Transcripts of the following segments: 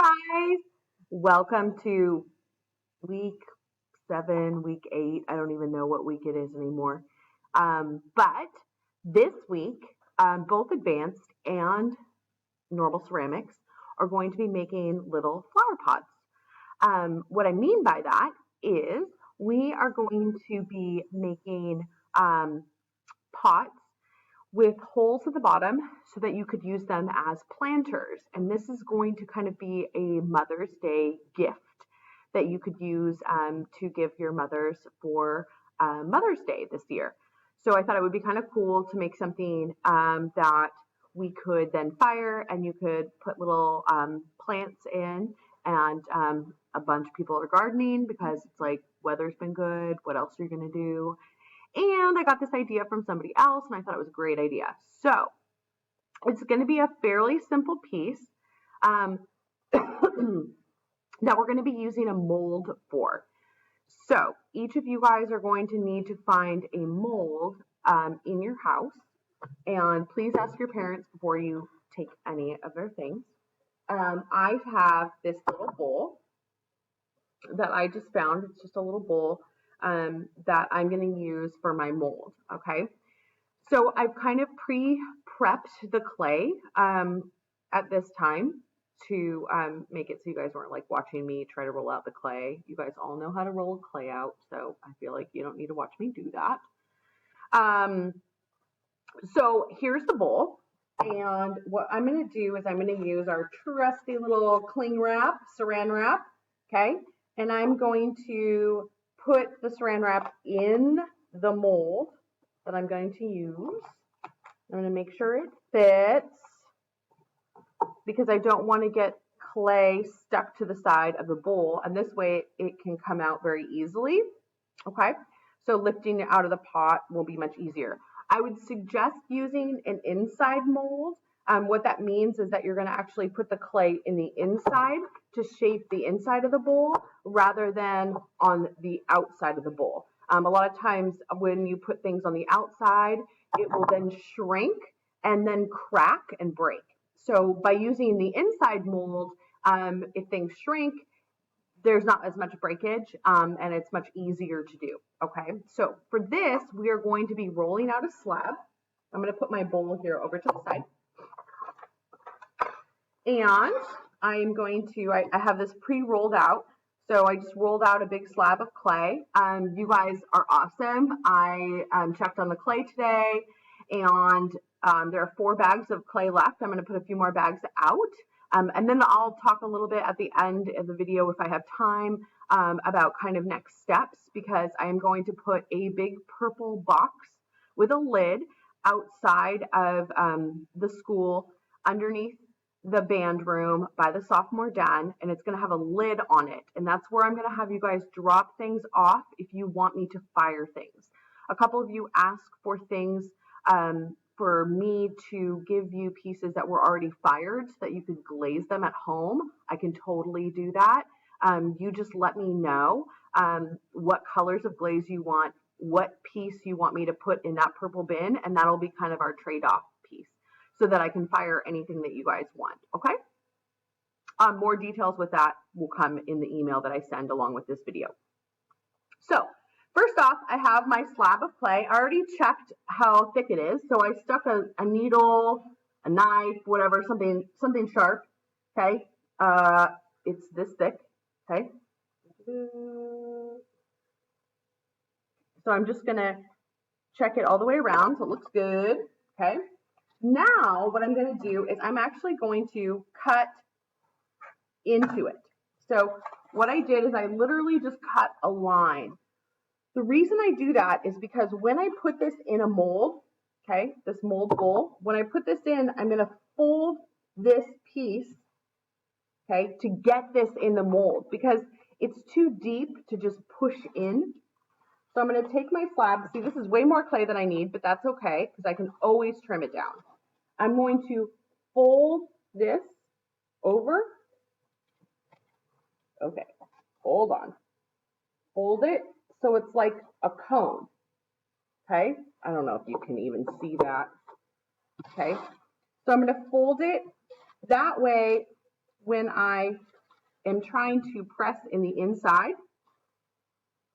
guys. Welcome to week 7, week 8. I don't even know what week it is anymore. But this week, both advanced and normal ceramics are going to be making little flower pots. What I mean by that is we are going to be making pots with holes at the bottom so that you could use them as planters. And this is going to kind of be a Mother's Day gift that you could use to give your mothers for Mother's Day this year. So I thought it would be kind of cool to make something that we could then fire, and you could put little plants in, and a bunch of people are gardening because it's like weather's been good. What else are you going to do? And I got this idea from somebody else, and I thought it was a great idea. So it's going to be a fairly simple piece that we're going to be using a mold for. So each of you guys are going to need to find a mold in your house, and please ask your parents before you take any of their things. I have this little bowl that I just found. It's just a little bowl that I'm going to use for my mold. Okay. So I've kind of pre-prepped the clay at this time to make it so you guys weren't like watching me try to roll out the clay. You guys all know how to roll clay out, so I feel like you don't need to watch me do that. So here's the bowl, and what I'm going to do is I'm going to use our trusty little cling wrap, saran wrap, okay? And I'm going to put the saran wrap in the mold that I'm going to use. I'm going to make sure it fits because I don't want to get clay stuck to the side of the bowl, and this way it can come out very easily, okay? So lifting it out of the pot will be much easier. I would suggest using an inside mold. What that means is that you're going to actually put the clay in the inside to shape the inside of the bowl rather than on the outside of the bowl. A lot of times when you put things on the outside, it will then shrink and then crack and break. So by using the inside mold, if things shrink, there's not as much breakage, and it's much easier to do. Okay, so for this, we are going to be rolling out a slab. I'm going to put my bowl here over to the side. And I'm going to, I have this pre-rolled out. So I just rolled out a big slab of clay. You guys are awesome. I checked on the clay today, and there are 4 bags of clay left. I'm going to put a few more bags out. And then I'll talk a little bit at the end of the video, if I have time, about kind of next steps, because I am going to put a big purple box with a lid outside of the school underneath the band room by the sophomore den, and it's going to have a lid on it. And that's where I'm going to have you guys drop things off if you want me to fire things. A couple of you asked for things for me to give you pieces that were already fired so that you could glaze them at home. I can totally do that. You just let me know what colors of glaze you want, what piece you want me to put in that purple bin, and that'll be kind of our trade-off piece so that I can fire anything that you guys want, okay? More details with that will come in the email that I send along with this video. So first off, I have my slab of clay. I already checked how thick it is. So I stuck a needle, a knife, whatever, something sharp, okay? It's this thick, okay? So I'm just gonna check it all the way around so it looks good, okay? Now what I'm gonna do is I'm actually going to cut into it. So what I did is I literally just cut a line. The reason I do that is because when I put this in a mold, okay, this mold bowl, when I put this in, I'm going to fold this piece, okay, to get this in the mold because it's too deep to just push in. So I'm going to take my slab. See, this is way more clay than I need, but that's okay because I can always trim it down. I'm going to fold this over. Okay, hold on. Fold it so it's like a cone, okay? I don't know if you can even see that, okay? So I'm going to fold it that way when I am trying to press in the inside,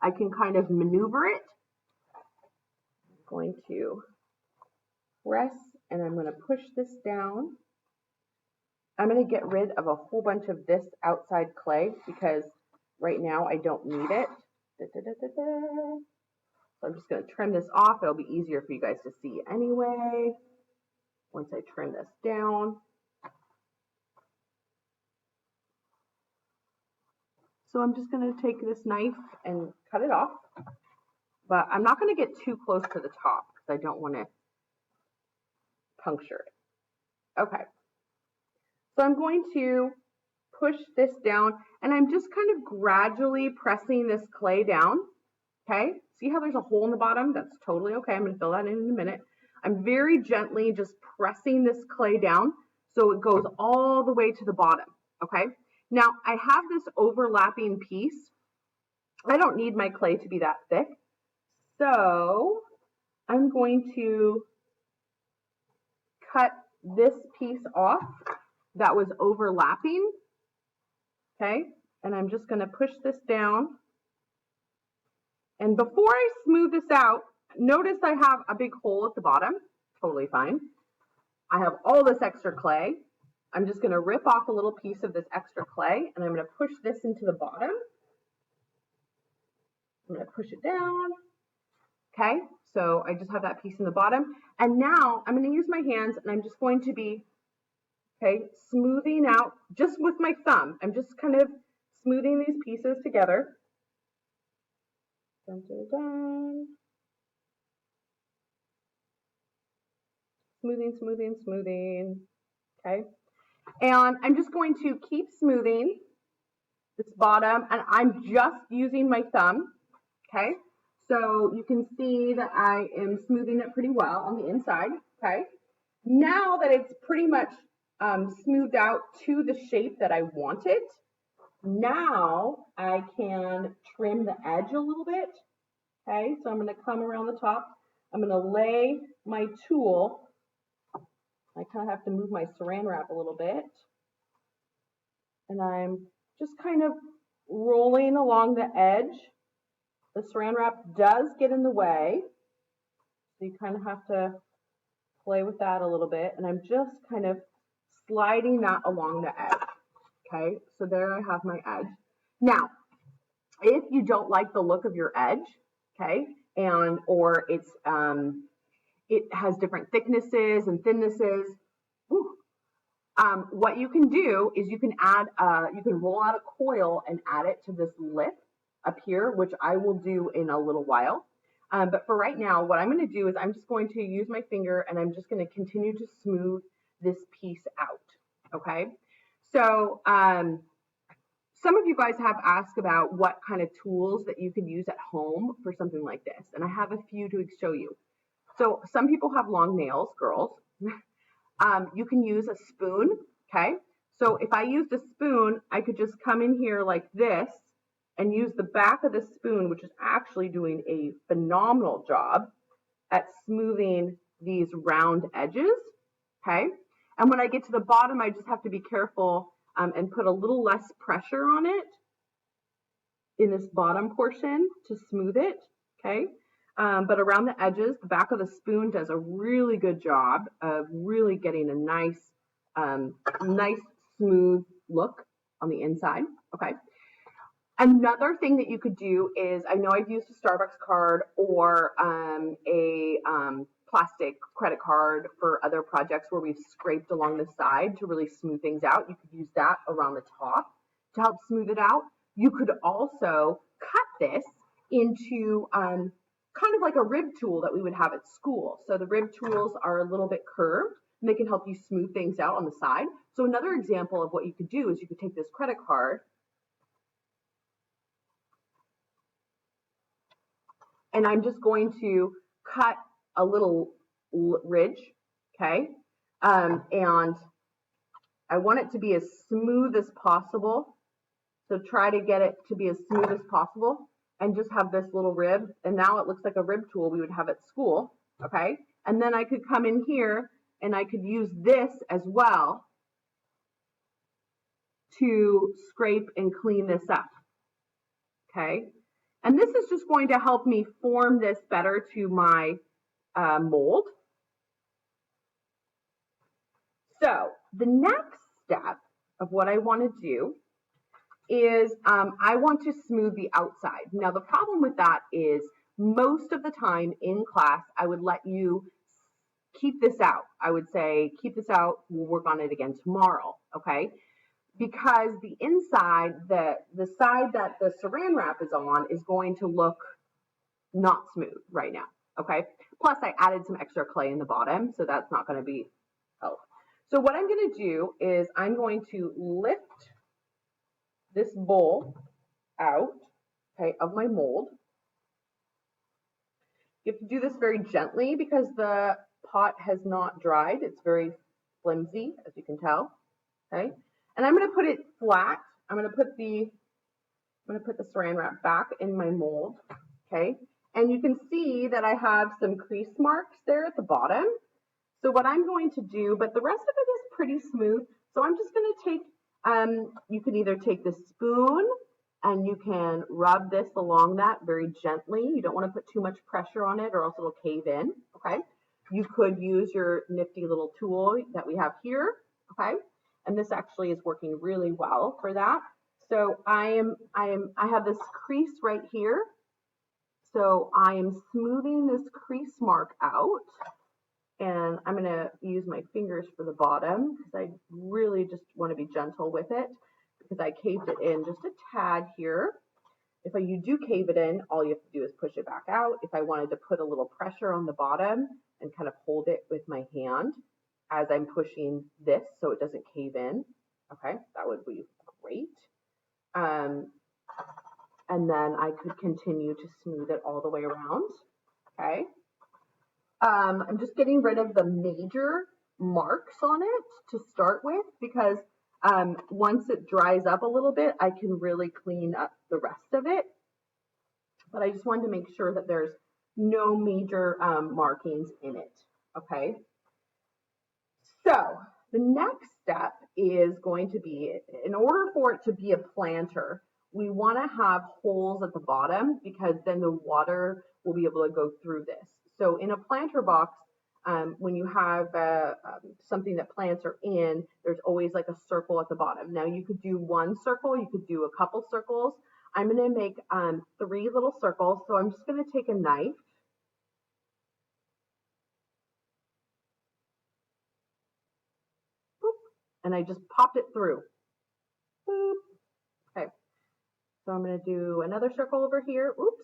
I can kind of maneuver it. I'm going to press and I'm going to push this down. I'm going to get rid of a whole bunch of this outside clay because right now I don't need it. So I'm just going to trim this off. It'll be easier for you guys to see anyway. Once I trim this down. So I'm just going to take this knife and cut it off. But I'm not going to get too close to the top because I don't want to puncture it. Okay. So I'm going to push this down and I'm just kind of gradually pressing this clay down. Okay, see how there's a hole in the bottom? That's totally okay. I'm going to fill that in a minute. I'm very gently just pressing this clay down so it goes all the way to the bottom. Okay, now I have this overlapping piece. I don't need my clay to be that thick. So I'm going to cut this piece off that was overlapping. Okay, and I'm just going to push this down. And before I smooth this out, notice I have a big hole at the bottom. Totally fine. I have all this extra clay. I'm just going to rip off a little piece of this extra clay and I'm going to push this into the bottom. I'm going to push it down. Okay, so I just have that piece in the bottom. And now I'm going to use my hands and I'm just going to be, okay, smoothing out just with my thumb. I'm just kind of smoothing these pieces together. Dun, dun, dun. Smoothing, smoothing, smoothing. Okay. And I'm just going to keep smoothing this bottom and I'm just using my thumb. Okay. So you can see that I am smoothing it pretty well on the inside. Okay. Now that it's pretty much smoothed out to the shape that I want it, now I can trim the edge a little bit. Okay, so I'm going to come around the top. I'm going to lay my tool. I kind of have to move my saran wrap a little bit. And I'm just kind of rolling along the edge. The saran wrap does get in the way. So you kind of have to play with that a little bit. And I'm just kind of sliding that along the edge. Okay, so there I have my edge. Now, if you don't like the look of your edge, okay, or it has different thicknesses and thinnesses, what you can do is you can roll out a coil and add it to this lip up here, which I will do in a little while. But for right now, what I'm going to do is I'm just going to use my finger and I'm just going to continue to smooth this piece out. Okay, so some of you guys have asked about what kind of tools that you can use at home for something like this, and I have a few to show you. So some people have long nails, girls. You can use a spoon, okay? So if I used a spoon, I could just come in here like this and use the back of the spoon, which is actually doing a phenomenal job at smoothing these round edges, okay? And when I get to the bottom, I just have to be careful and put a little less pressure on it in this bottom portion to smooth it, okay? But around the edges, the back of the spoon does a really good job of really getting a nice smooth look on the inside, okay? Another thing that you could do is, I know I've used a Starbucks card or a plastic credit card for other projects where we've scraped along the side to really smooth things out. You could use that around the top to help smooth it out. You could also cut this into kind of like a rib tool that we would have at school. So the rib tools are a little bit curved and they can help you smooth things out on the side. So another example of what you could do is you could take this credit card and I'm just going to cut a little ridge, okay? And I want it to be as smooth as possible. So try to get it to be as smooth as possible and just have this little rib. And now it looks like a rib tool we would have at school, okay? And then I could come in here and I could use this as well to scrape and clean this up, okay? And this is just going to help me form this better to my mold. So the next step of what I want to do is I want to smooth the outside. Now the problem with that is most of the time in class, I would let you keep this out. I would say, keep this out, we'll work on it again tomorrow, okay? Because the inside, the side that the saran wrap is on is going to look not smooth right now, okay? Plus I added some extra clay in the bottom, so that's not gonna be help. So what I'm gonna do is I'm going to lift this bowl out, okay, of my mold. You have to do this very gently because the pot has not dried. It's very flimsy, as you can tell, okay? And I'm gonna put it flat. I'm gonna put the saran wrap back in my mold, okay? And you can see that I have some crease marks there at the bottom. So what I'm going to do, but the rest of it is pretty smooth. So I'm just gonna take, you can either take the spoon and you can rub this along that very gently. You don't want to put too much pressure on it or else it'll cave in, okay? You could use your nifty little tool that we have here, okay? And this actually is working really well for that. So I have this crease right here. So I am smoothing this crease mark out. And I'm going to use my fingers for the bottom because I really just want to be gentle with it because I caved it in just a tad here. If you do cave it in, all you have to do is push it back out. If I wanted to put a little pressure on the bottom and kind of hold it with my hand as I'm pushing this so it doesn't cave in, okay, that would be great. And then I could continue to smooth it all the way around, okay. I'm just getting rid of the major marks on it to start with because once it dries up a little bit, I can really clean up the rest of it. But I just wanted to make sure that there's no major markings in it, okay? So the next step is going to be, in order for it to be a planter, we want to have holes at the bottom because then the water will be able to go through this. So in a planter box, when you have something that plants are in, there's always like a circle at the bottom. Now you could do one circle, you could do a couple circles. I'm going to make 3 little circles. So I'm just going to take a knife. Boop, and I just popped it through. Boop. Okay. So I'm going to do another circle over here. Oops.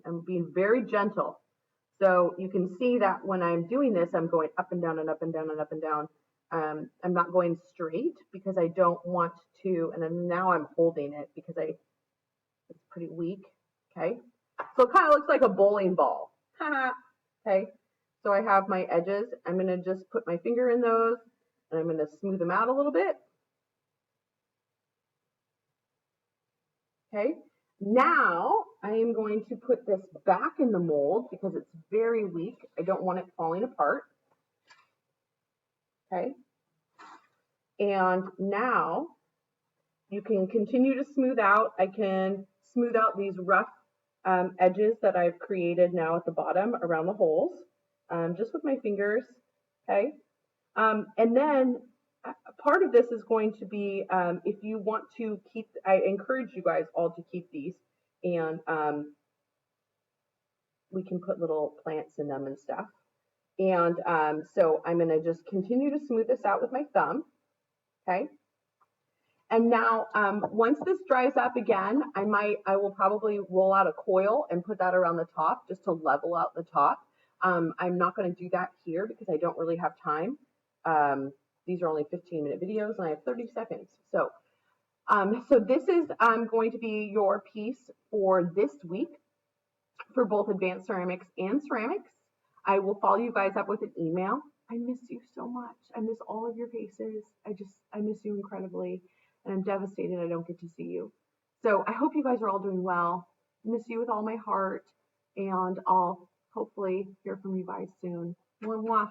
I'm being very gentle. So you can see that when I'm doing this, I'm going up and down and up and down and up and down. I'm not going straight because I don't want to, and then now I'm holding it because it's pretty weak, okay? So it kind of looks like a bowling ball, okay? So I have my edges. I'm gonna just put my finger in those and I'm gonna smooth them out a little bit, okay? Now I am going to put this back in the mold because it's very weak. I don't want it falling apart. Okay. And now you can continue to smooth out. I can smooth out these rough edges that I've created now at the bottom around the holes, just with my fingers. Okay. And then part of this is going to be, if you want to keep, I encourage you guys all to keep these, and we can put little plants in them and stuff. And so I'm going to just continue to smooth this out with my thumb, okay? And now once this dries up again, I will probably roll out a coil and put that around the top just to level out the top. I'm not going to do that here because I don't really have time. These are only 15-minute videos and I have 30 seconds. So, so this is going to be your piece for this week for both advanced ceramics and ceramics. I will follow you guys up with an email. I miss you so much. I miss all of your faces. I miss you incredibly. And I'm devastated I don't get to see you. So I hope you guys are all doing well. I miss you with all my heart. And I'll hopefully hear from you guys soon. Mwah, mwah.